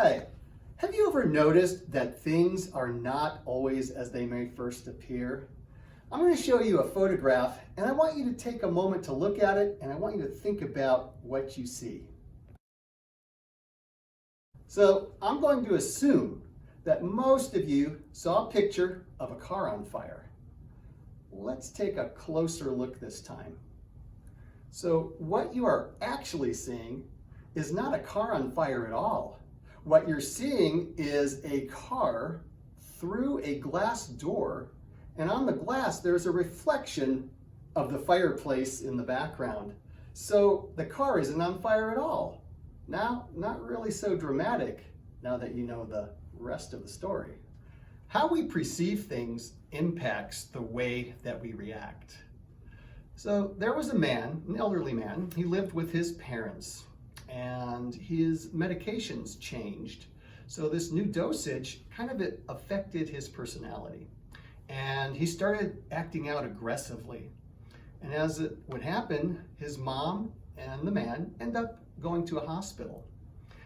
Hi, have you ever noticed that things are not always as they may first appear? I'm going to show you a photograph and I want you to take a moment to look at it and I want you to think about what you see. So I'm going to assume that most of you saw a picture of a car on fire. Let's take a closer look this time. So what you are actually seeing is not a car on fire at all. What you're seeing is a car through a glass door, and on the glass there's a reflection of the fireplace in the background. So the car isn't on fire at all. Now, not really so dramatic now that you know the rest of the story. How we perceive things impacts the way that we react. So there was a man, an elderly man, he lived with his parents and his medications changed. So this new dosage kind of affected his personality and he started acting out aggressively. And as it would happen, his mom and the man end up going to a hospital.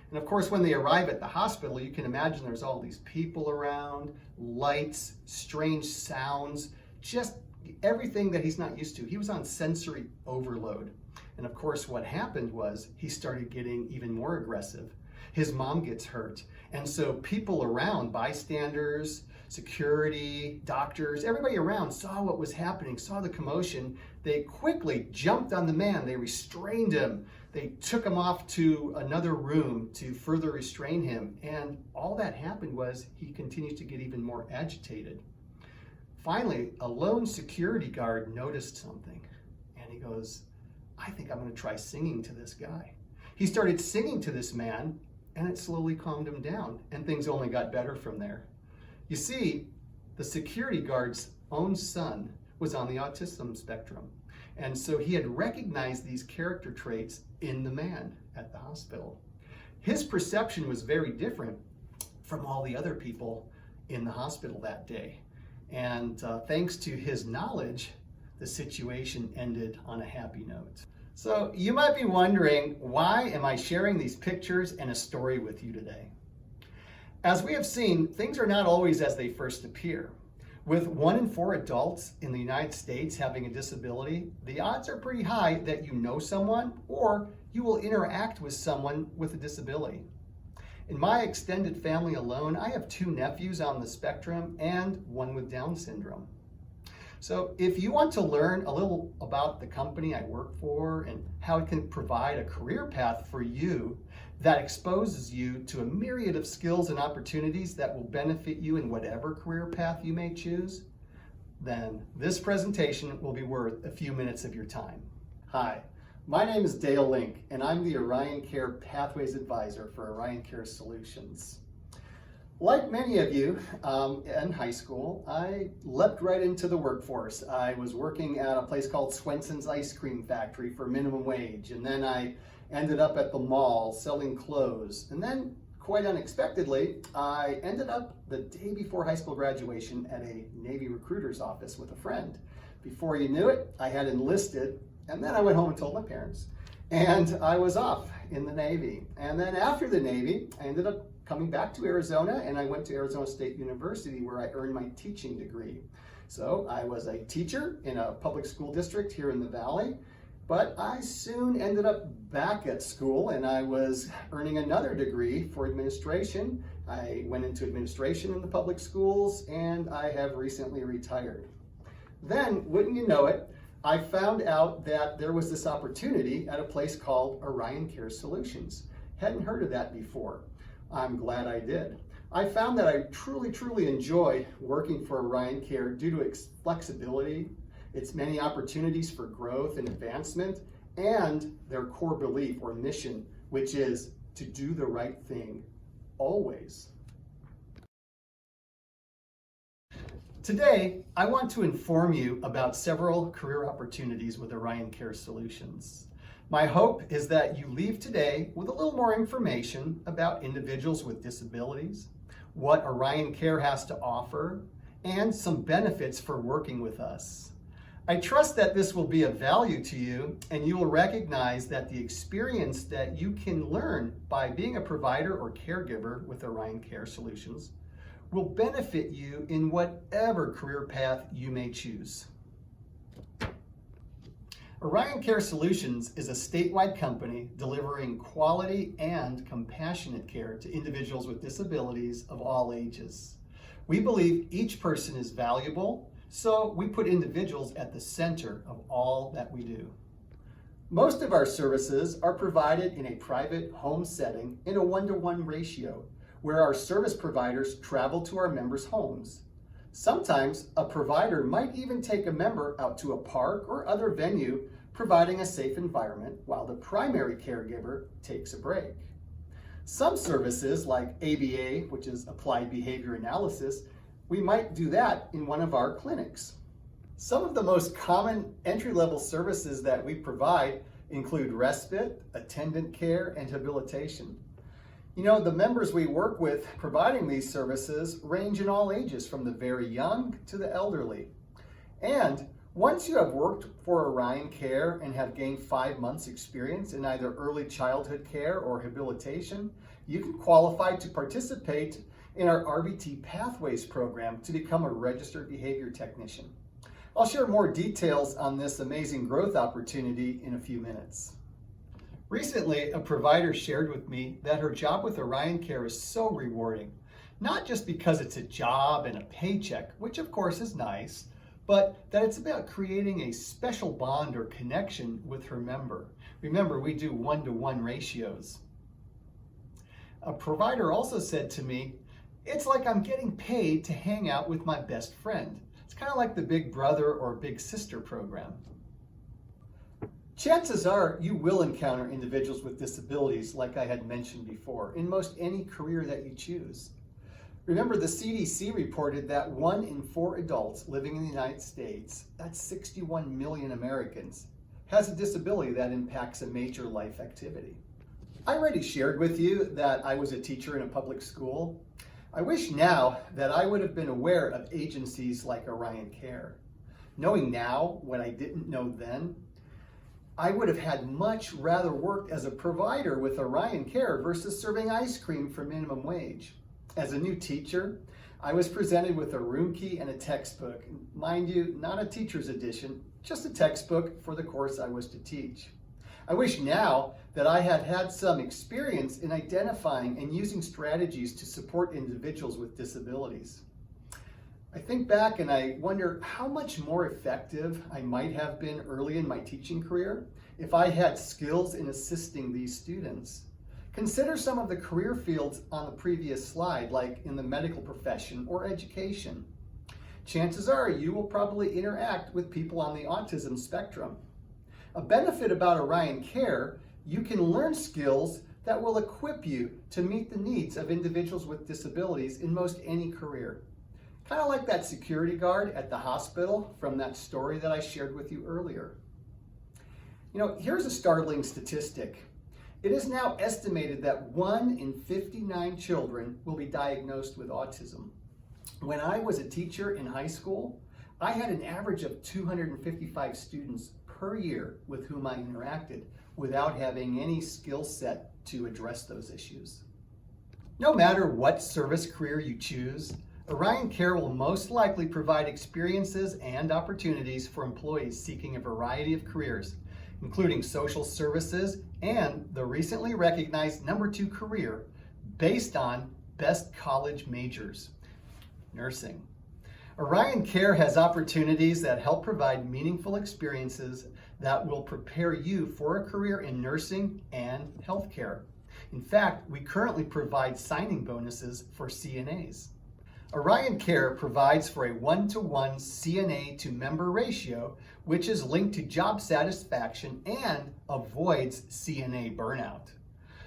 And of course, when they arrive at the hospital, you can imagine there's all these people around, lights, strange sounds, just everything that he's not used to. He was on sensory overload. And of course, what happened was he started getting even more aggressive. His mom gets hurt. And so people around, bystanders, security, doctors, everybody around saw what was happening, saw the commotion. They quickly jumped on the man. They restrained him. They took him off to another room to further restrain him. And all that happened was he continued to get even more agitated. Finally, a lone security guard noticed something and he goes, I think I'm going to try singing to this guy. He started singing to this man and it slowly calmed him down and things only got better from there. You see, the security guard's own son was on the autism spectrum. And so he had recognized these character traits in the man at the hospital. His perception was very different from all the other people in the hospital that day. And thanks to his knowledge, the situation ended on a happy note. So you might be wondering, why am I sharing these pictures and a story with you today? As we have seen, things are not always as they first appear. With 1 in 4 adults in the United States having a disability, the odds are pretty high that you know someone or you will interact with someone with a disability. In my extended family alone, I have 2 nephews on the spectrum and 1 with Down syndrome. So if you want to learn a little about the company I work for and how it can provide a career path for you that exposes you to a myriad of skills and opportunities that will benefit you in whatever career path you may choose, then this presentation will be worth a few minutes of your time. Hi. My name is Dale Link, and I'm the Arion Care Pathways Advisor for Arion Care Solutions. Like many of you in high school, I leapt right into the workforce. I was working at a place called Swenson's Ice Cream Factory for minimum wage, and then I ended up at the mall selling clothes. And then, quite unexpectedly, I ended up the day before high school graduation at a Navy recruiter's office with a friend. Before you knew it, I had enlisted. And then I went home and told my parents, and I was off in the Navy. And then after the Navy, I ended up coming back to Arizona, and I went to Arizona State University where I earned my teaching degree. So I was a teacher in a public school district here in the Valley, but I soon ended up back at school and I was earning another degree for administration. I went into administration in the public schools and I have recently retired. Then, wouldn't you know it, I found out that there was this opportunity at a place called Arion Care Solutions. Hadn't heard of that before. I'm glad I did. I found that I truly enjoy working for Arion Care due to its flexibility, its many opportunities for growth and advancement, and their core belief or mission, which is to do the right thing always. Today, I want to inform you about several career opportunities with Arion Care Solutions. My hope is that you leave today with a little more information about individuals with disabilities, what Arion Care has to offer, and some benefits for working with us. I trust that this will be of value to you, and you will recognize that the experience that you can learn by being a provider or caregiver with Arion Care Solutions will benefit you in whatever career path you may choose. Arion Care Solutions is a statewide company delivering quality and compassionate care to individuals with disabilities of all ages. We believe each person is valuable, so we put individuals at the center of all that we do. Most of our services are provided in a private home setting in a 1-to-1 ratio, where our service providers travel to our members' homes. Sometimes a provider might even take a member out to a park or other venue, providing a safe environment while the primary caregiver takes a break. Some services like ABA, which is Applied Behavior Analysis, we might do that in one of our clinics. Some of the most common entry-level services that we provide include respite, attendant care, and habilitation. You know, the members we work with providing these services range in all ages, from the very young to the elderly. And once you have worked for Arion Care and have gained 5 months experience in either early childhood care or habilitation, you can qualify to participate in our RBT Pathways program to become a registered behavior technician. I'll share more details on this amazing growth opportunity in a few minutes. Recently, a provider shared with me that her job with Arion Care is so rewarding, not just because it's a job and a paycheck, which of course is nice, but that it's about creating a special bond or connection with her member. Remember, we do 1-to-1 ratios. A provider also said to me, "It's like I'm getting paid to hang out with my best friend." It's kind of like the Big Brother or Big Sister program. Chances are you will encounter individuals with disabilities, like I had mentioned before, in most any career that you choose. Remember, the CDC reported that 1 in 4 adults living in the United States, that's 61 million Americans, has a disability that impacts a major life activity. I already shared with you that I was a teacher in a public school. I wish now that I would have been aware of agencies like Arion Care. Knowing now what I didn't know then, I would have had much rather worked as a provider with Arion Care versus serving ice cream for minimum wage. As a new teacher, I was presented with a room key and a textbook. Mind you, not a teacher's edition, just a textbook for the course I was to teach. I wish now that I had had some experience in identifying and using strategies to support individuals with disabilities. I think back and I wonder how much more effective I might have been early in my teaching career if I had skills in assisting these students. Consider some of the career fields on the previous slide, like in the medical profession or education. Chances are you will probably interact with people on the autism spectrum. A benefit about Arion Care, you can learn skills that will equip you to meet the needs of individuals with disabilities in most any career. Kind of like that security guard at the hospital from that story that I shared with you earlier. You know, here's a startling statistic. It is now estimated that 1 in 59 children will be diagnosed with autism. When I was a teacher in high school, I had an average of 255 students per year with whom I interacted without having any skill set to address those issues. No matter what service career you choose, Arion Care will most likely provide experiences and opportunities for employees seeking a variety of careers, including social services and the recently recognized #2 career based on best college majors, nursing. Arion Care has opportunities that help provide meaningful experiences that will prepare you for a career in nursing and healthcare. In fact, we currently provide signing bonuses for CNAs. Arion Care provides for a 1-to-1 CNA to member ratio, which is linked to job satisfaction and avoids CNA burnout.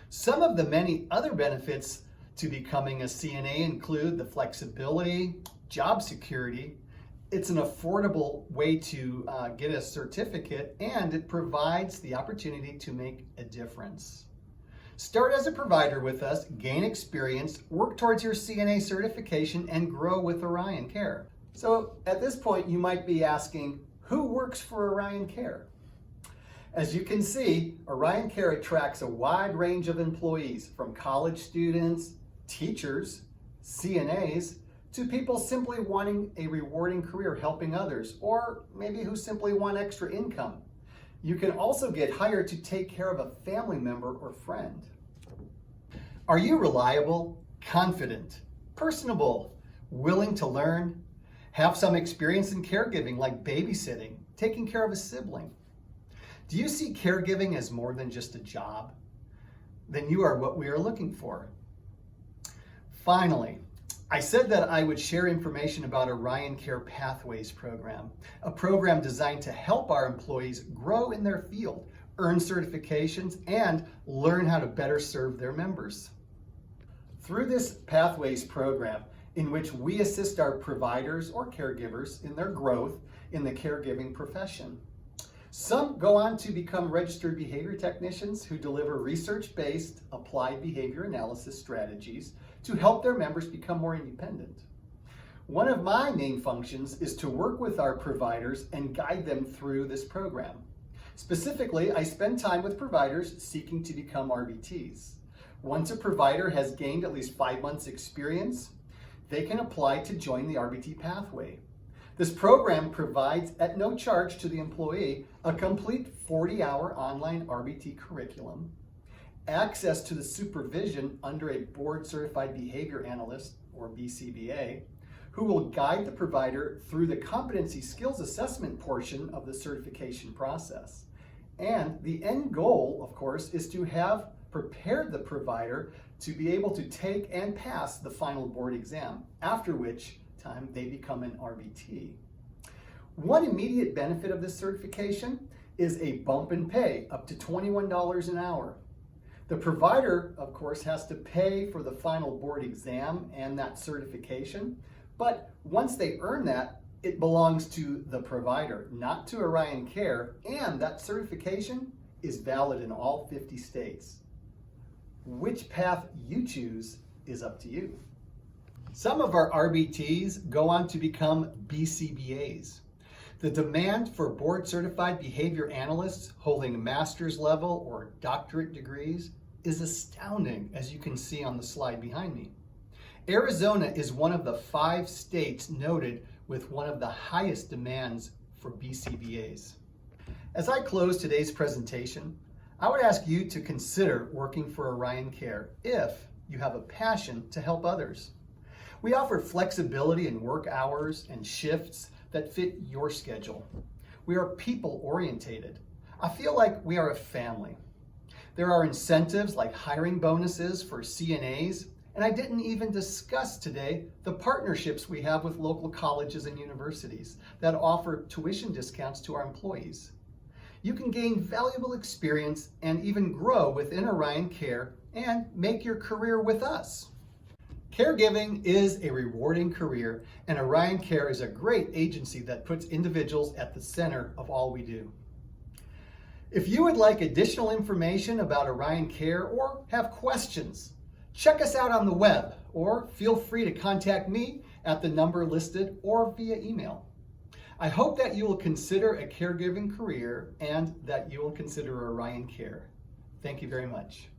Some of the many other benefits to becoming a CNA include the flexibility, job security. It's an affordable way to get a certificate, and it provides the opportunity to make a difference. Start as a provider with us, gain experience, work towards your CNA certification, and grow with Arion Care. So at this point, you might be asking, Who works for Arion Care? As you can see, Arion Care attracts a wide range of employees, from college students, teachers, CNAs, to people simply wanting a rewarding career helping others, or maybe who simply want extra income. You can also get hired to take care of a family member or friend. Are you reliable, confident, personable, willing to learn, have some experience in caregiving like babysitting, taking care of a sibling? Do you see caregiving as more than just a job? Then you are what we are looking for. Finally, I said that I would share information about Arion Care Pathways program, a program designed to help our employees grow in their field, earn certifications, and learn how to better serve their members. Through this Pathways program, in which we assist our providers or caregivers in their growth in the caregiving profession. Some go on to become registered behavior technicians who deliver research-based applied behavior analysis strategies to help their members become more independent. One of my main functions is to work with our providers and guide them through this program. Specifically, I spend time with providers seeking to become RBTs. Once a provider has gained at least 5 months experience, they can apply to join the RBT pathway. This program provides, at no charge to the employee, a complete 40-hour online RBT curriculum, access to the supervision under a board-certified behavior analyst, or BCBA, who will guide the provider through the competency skills assessment portion of the certification process. And the end goal, of course, is to have prepared the provider to be able to take and pass the final board exam, after which time they become an RBT. One immediate benefit of this certification is a bump in pay up to $21 an hour. The provider, of course, has to pay for the final board exam and that certification, but once they earn that, it belongs to the provider, not to Arion Care, and that certification is valid in all 50 states. Which path you choose is up to you. Some of our RBTs go on to become BCBAs. The demand for board-certified behavior analysts holding master's level or doctorate degrees is astounding, as you can see on the slide behind me. Arizona is one of the 5 states noted with one of the highest demands for BCBAs. As I close today's presentation, I would ask you to consider working for Arion Care if you have a passion to help others. We offer flexibility in work hours and shifts that fit your schedule. We are people-orientated. I feel like we are a family. There are incentives like hiring bonuses for CNAs, and I didn't even discuss today the partnerships we have with local colleges and universities that offer tuition discounts to our employees. You can gain valuable experience and even grow within Arion Care and make your career with us. Caregiving is a rewarding career, and Arion Care is a great agency that puts individuals at the center of all we do. If you would like additional information about Arion Care or have questions, check us out on the web or feel free to contact me at the number listed or via email. I hope that you will consider a caregiving career and that you will consider Arion Care. Thank you very much.